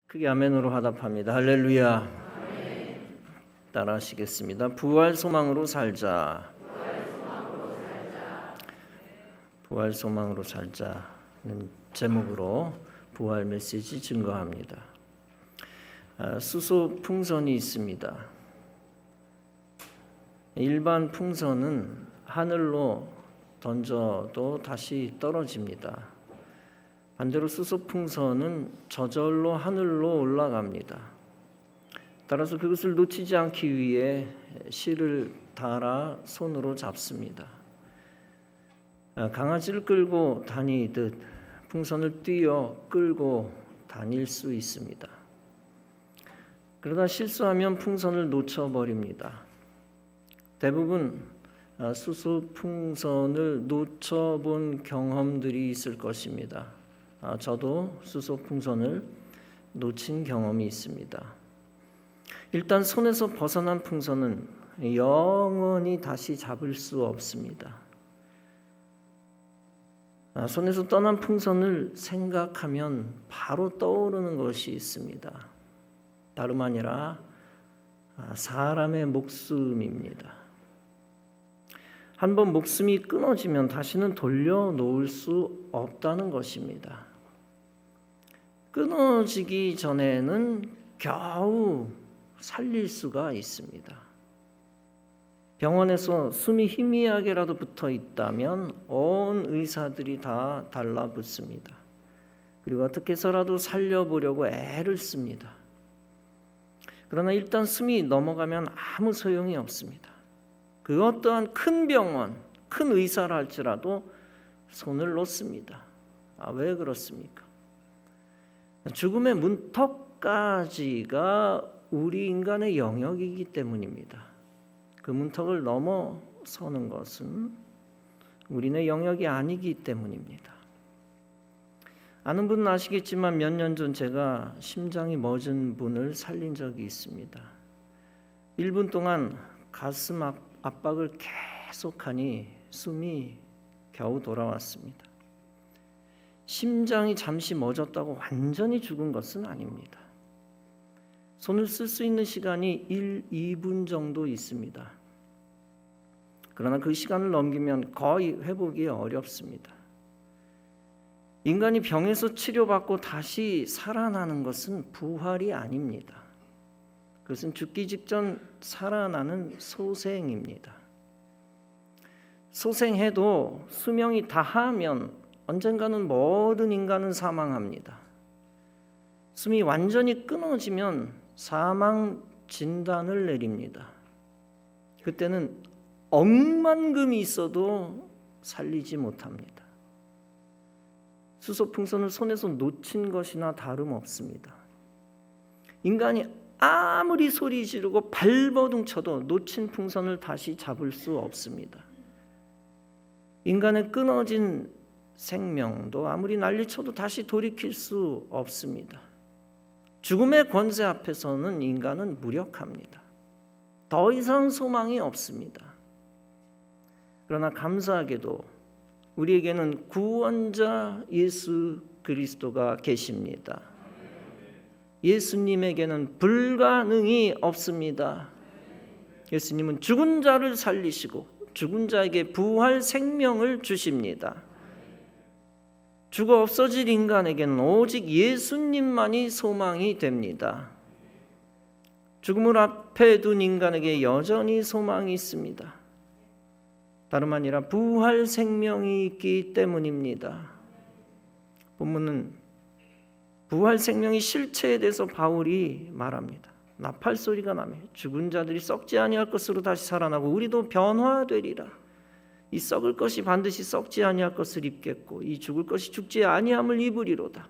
크게 아멘으로 화답합니다. 할렐루야. 따라하시겠습니다. 부활 소망으로 살자. 부활 소망으로 살자는 제목으로 부활 메시지 증거합니다. 수소 풍선이 있습니다. 일반 풍선은 하늘로 던져도 다시 떨어집니다. 반대로 수소 풍선은 저절로 하늘로 올라갑니다. 따라서 그것을 놓치지 않기 위해 실을 달아 손으로 잡습니다. 강아지를 끌고 다니듯 풍선을 뛰어 끌고 다닐 수 있습니다. 그러다 실수하면 풍선을 놓쳐버립니다. 대부분 수소 풍선을 놓쳐본 경험들이 있을 것입니다. 저도 수소 풍선을 놓친 경험이 있습니다. 일단 손에서 벗어난 풍선은 영원히 다시 잡을 수 없습니다. 손에서 떠난 풍선을 생각하면 바로 떠오르는 것이 있습니다. 다름 아니라 사람의 목숨입니다. 한번 목숨이 끊어지면 다시는 돌려놓을 수 없다는 것입니다. 끊어지기 전에는 겨우 살릴 수가 있습니다. 병원에서 숨이 희미하게라도 붙어 있다면 온 의사들이 다 달라붙습니다. 그리고 어떻게 해서라도 살려보려고 애를 씁니다. 그러나 일단 숨이 넘어가면 아무 소용이 없습니다. 그 어떠한 큰 병원, 큰 의사라 할지라도 손을 놓습니다. 왜 그렇습니까? 죽음의 문턱까지가 우리 인간의 영역이기 때문입니다. 그 문턱을 넘어서는 것은 우리네 영역이 아니기 때문입니다. 아는 분은 아시겠지만 몇 년 전 제가 심장이 멎은 분을 살린 적이 있습니다. 1분 동안 가슴 압박을 계속하니 숨이 겨우 돌아왔습니다. 심장이 잠시 멎었다고 완전히 죽은 것은 아닙니다. 손을 쓸 수 있는 시간이 1, 2분 정도 있습니다. 그러나 그 시간을 넘기면 거의 회복이 어렵습니다. 인간이 병에서 치료받고 다시 살아나는 것은 부활이 아닙니다. 그것은 죽기 직전 살아나는 소생입니다. 소생해도 수명이 다하면 언젠가는 모든 인간은 사망합니다. 숨이 완전히 끊어지면 사망 진단을 내립니다. 그때는 억만금이 있어도 살리지 못합니다. 수소 풍선을 손에서 놓친 것이나 다름없습니다. 인간이 아무리 소리 지르고 발버둥 쳐도 놓친 풍선을 다시 잡을 수 없습니다. 인간의 끊어진 생명도 아무리 난리쳐도 다시 돌이킬 수 없습니다. 죽음의 권세 앞에서는 인간은 무력합니다. 더 이상 소망이 없습니다. 그러나 감사하게도 우리에게는 구원자 예수 그리스도가 계십니다. 예수님에게는 불가능이 없습니다. 예수님은 죽은 자를 살리시고 죽은 자에게 부활 생명을 주십니다. 죽어 없어질 인간에게는 오직 예수님만이 소망이 됩니다. 죽음을 앞에 둔 인간에게 여전히 소망이 있습니다. 다름 아니라 부활 생명이 있기 때문입니다. 본문은 부활 생명의 실체에 대해서 바울이 말합니다. 나팔 소리가 나며 죽은 자들이 썩지 아니할 것으로 다시 살아나고 우리도 변화되리라. 이 썩을 것이 반드시 썩지 아니할 것을 입겠고 이 죽을 것이 죽지 아니함을 입으리로다.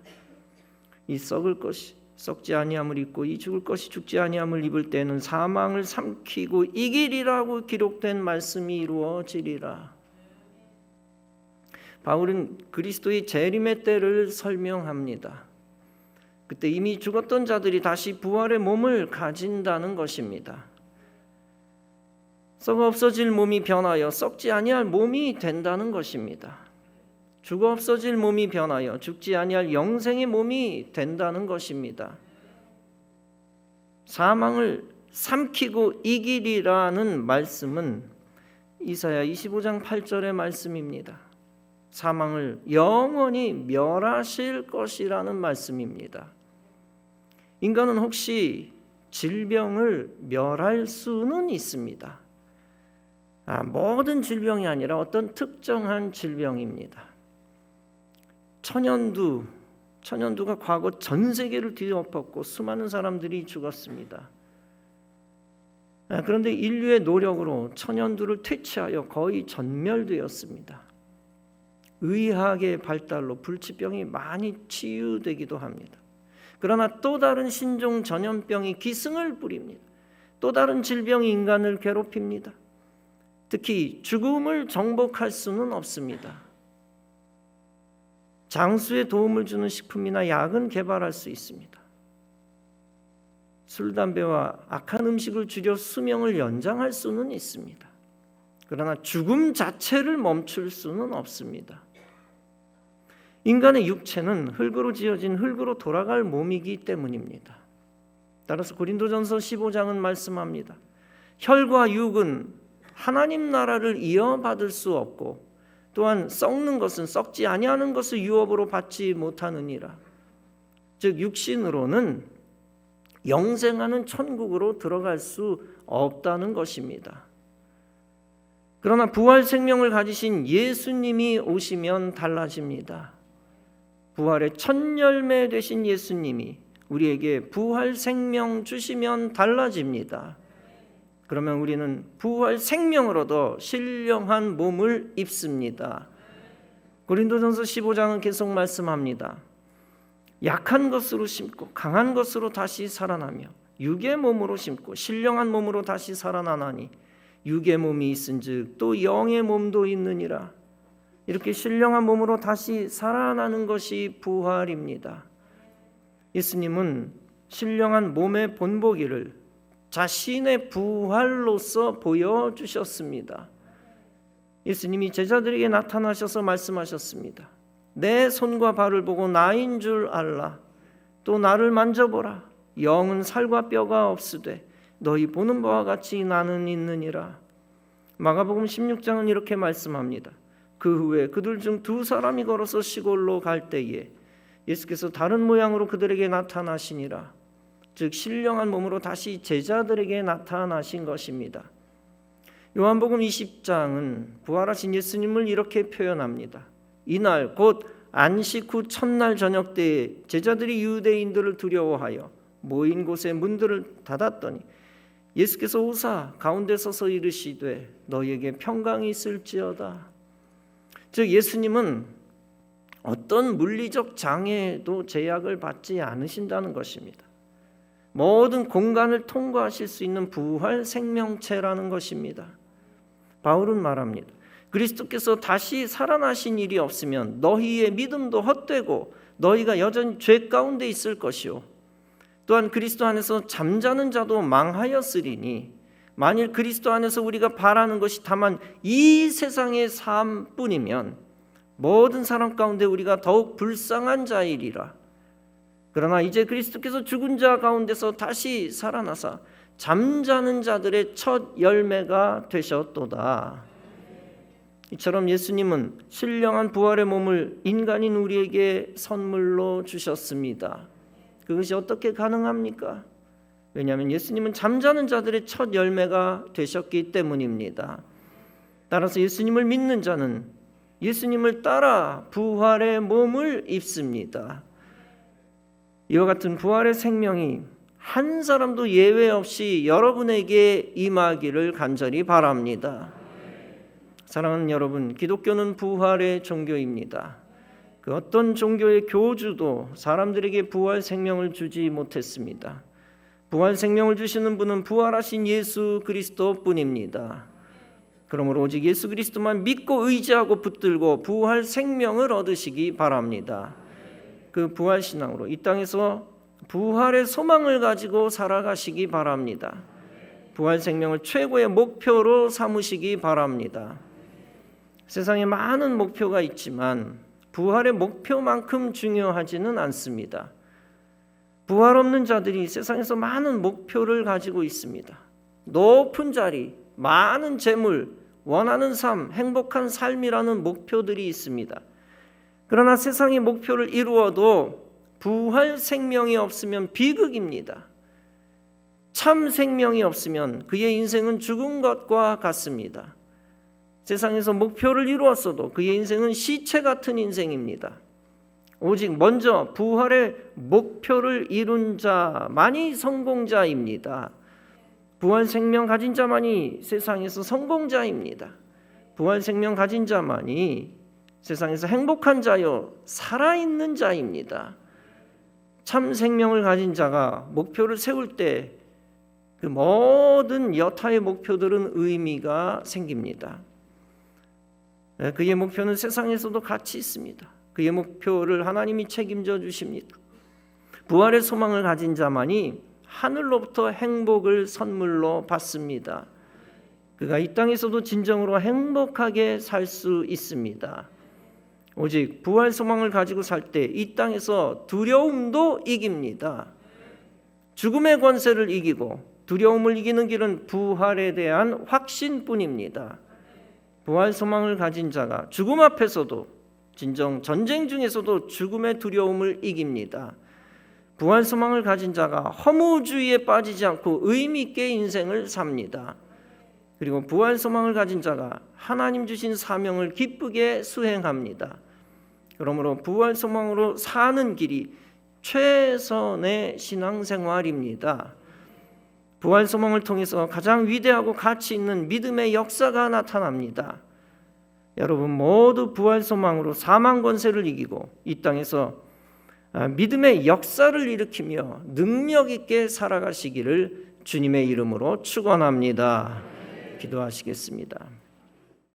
이 썩을 것이 썩지 아니함을 입고 이 죽을 것이 죽지 아니함을 입을 때는 사망을 삼키고 이기리라고 기록된 말씀이 이루어지리라. 바울은 그리스도의 재림의 때를 설명합니다. 그때 이미 죽었던 자들이 다시 부활의 몸을 가진다는 것입니다. 썩어 없어질 몸이 변하여 썩지 아니할 몸이 된다는 것입니다. 죽어 없어질 몸이 변하여 죽지 아니할 영생의 몸이 된다는 것입니다. 사망을 삼키고 이기리라는 말씀은 이사야 25장 8절의 말씀입니다. 사망을 영원히 멸하실 것이라는 말씀입니다. 인간은 혹시 질병을 멸할 수는 있습니다. 모든 질병이 아니라 어떤 특정한 질병입니다. 천연두가 과거 전 세계를 뒤엎었고 수많은 사람들이 죽었습니다. 그런데 인류의 노력으로 천연두를 퇴치하여 거의 전멸되었습니다. 의학의 발달로 불치병이 많이 치유되기도 합니다. 그러나 또 다른 신종 전염병이 기승을 부립니다. 또 다른 질병이 인간을 괴롭힙니다. 특히 죽음을 정복할 수는 없습니다. 장수에 도움을 주는 식품이나 약은 개발할 수 있습니다. 술, 담배와 악한 음식을 줄여 수명을 연장할 수는 있습니다. 그러나 죽음 자체를 멈출 수는 없습니다. 인간의 육체는 흙으로 지어진 흙으로 돌아갈 몸이기 때문입니다. 따라서 고린도전서 15장은 말씀합니다. 혈과 육은 하나님 나라를 이어받을 수 없고 또한 썩는 것은 썩지 아니하는 것을 유업으로 받지 못하느니라. 즉 육신으로는 영생하는 천국으로 들어갈 수 없다는 것입니다. 그러나 부활 생명을 가지신 예수님이 오시면 달라집니다. 부활의 첫 열매 되신 예수님이 우리에게 부활 생명 주시면 달라집니다. 그러면 우리는 부활 생명을 얻어 신령한 몸을 입습니다. 고린도전서 15장은 계속 말씀합니다. 약한 것으로 심고 강한 것으로 다시 살아나며 육의 몸으로 심고 신령한 몸으로 다시 살아나나니 육의 몸이 있은즉 또 영의 몸도 있느니라. 이렇게 신령한 몸으로 다시 살아나는 것이 부활입니다. 예수님은 신령한 몸의 본보기를 자신의 부활로서 보여주셨습니다. 예수님이 제자들에게 나타나셔서 말씀하셨습니다. 내 손과 발을 보고 나인 줄 알라. 또 나를 만져보라. 영은 살과 뼈가 없으되 너희 보는 바와 같이 나는 있느니라. 마가복음 16장은 이렇게 말씀합니다. 그 후에 그들 중 두 사람이 걸어서 시골로 갈 때에 예수께서 다른 모양으로 그들에게 나타나시니라. 즉 신령한 몸으로 다시 제자들에게 나타나신 것입니다. 요한복음 20장은 부활하신 예수님을 이렇게 표현합니다. 이날 곧 안식 후 첫날 저녁 때에 제자들이 유대인들을 두려워하여 모인 곳에 문들을 닫았더니 예수께서 오사 가운데 서서 이르시되 너희에게 평강이 있을지어다. 즉 예수님은 어떤 물리적 장애에도 제약을 받지 않으신다는 것입니다. 모든 공간을 통과하실 수 있는 부활 생명체라는 것입니다. 바울은 말합니다. 그리스도께서 다시 살아나신 일이 없으면 너희의 믿음도 헛되고 너희가 여전히 죄 가운데 있을 것이요 또한 그리스도 안에서 잠자는 자도 망하였으리니 만일 그리스도 안에서 우리가 바라는 것이 다만 이 세상의 삶뿐이면 모든 사람 가운데 우리가 더욱 불쌍한 자이리라. 그러나 이제 그리스도께서 죽은 자 가운데서 다시 살아나사 잠자는 자들의 첫 열매가 되셨도다. 이처럼 예수님은 신령한 부활의 몸을 인간인 우리에게 선물로 주셨습니다. 그것이 어떻게 가능합니까? 왜냐하면 예수님은 잠자는 자들의 첫 열매가 되셨기 때문입니다. 따라서 예수님을 믿는 자는 예수님을 따라 부활의 몸을 입습니다. 이와 같은 부활의 생명이 한 사람도 예외 없이 여러분에게 임하기를 간절히 바랍니다. 사랑하는 여러분, 기독교는 부활의 종교입니다. 그 어떤 종교의 교주도 사람들에게 부활 생명을 주지 못했습니다. 부활 생명을 주시는 분은 부활하신 예수 그리스도뿐입니다. 그러므로 오직 예수 그리스도만 믿고 의지하고 붙들고 부활 생명을 얻으시기 바랍니다. 그 부활 신앙으로 이 땅에서 부활의 소망을 가지고 살아가시기 바랍니다. 부활 생명을 최고의 목표로 삼으시기 바랍니다. 세상에 많은 목표가 있지만 부활의 목표만큼 중요하지는 않습니다. 부활 없는 자들이 세상에서 많은 목표를 가지고 있습니다. 높은 자리, 많은 재물, 원하는 삶, 행복한 삶이라는 목표들이 있습니다. 그러나 세상의 목표를 이루어도 부활 생명이 없으면 비극입니다. 참 생명이 없으면 그의 인생은 죽은 것과 같습니다. 세상에서 목표를 이루었어도 그의 인생은 시체 같은 인생입니다. 오직 먼저 부활의 목표를 이룬 자만이 성공자입니다. 부활 생명 가진 자만이 세상에서 성공자입니다. 부활 생명 가진 자만이 세상에서 행복한 자요 살아있는 자입니다. 참 생명을 가진 자가 목표를 세울 때 그 모든 여타의 목표들은 의미가 생깁니다. 그의 목표는 세상에서도 같이 있습니다. 그의 목표를 하나님이 책임져 주십니다. 부활의 소망을 가진 자만이 하늘로부터 행복을 선물로 받습니다. 그가 이 땅에서도 진정으로 행복하게 살 수 있습니다. 오직 부활 소망을 가지고 살 때 이 땅에서 두려움도 이깁니다. 죽음의 권세를 이기고 두려움을 이기는 길은 부활에 대한 확신뿐입니다. 부활 소망을 가진 자가 죽음 앞에서도 진정 전쟁 중에서도 죽음의 두려움을 이깁니다. 부활 소망을 가진 자가 허무주의에 빠지지 않고 의미 있게 인생을 삽니다. 그리고 부활 소망을 가진 자가 하나님 주신 사명을 기쁘게 수행합니다. 그러므로 부활 소망으로 사는 길이 최선의 신앙생활입니다. 부활 소망을 통해서 가장 위대하고 가치 있는 믿음의 역사가 나타납니다. 여러분 모두 부활 소망으로 사망 권세를 이기고 이 땅에서 믿음의 역사를 일으키며 능력 있게 살아가시기를 주님의 이름으로 축원합니다. 기도하시겠습니다.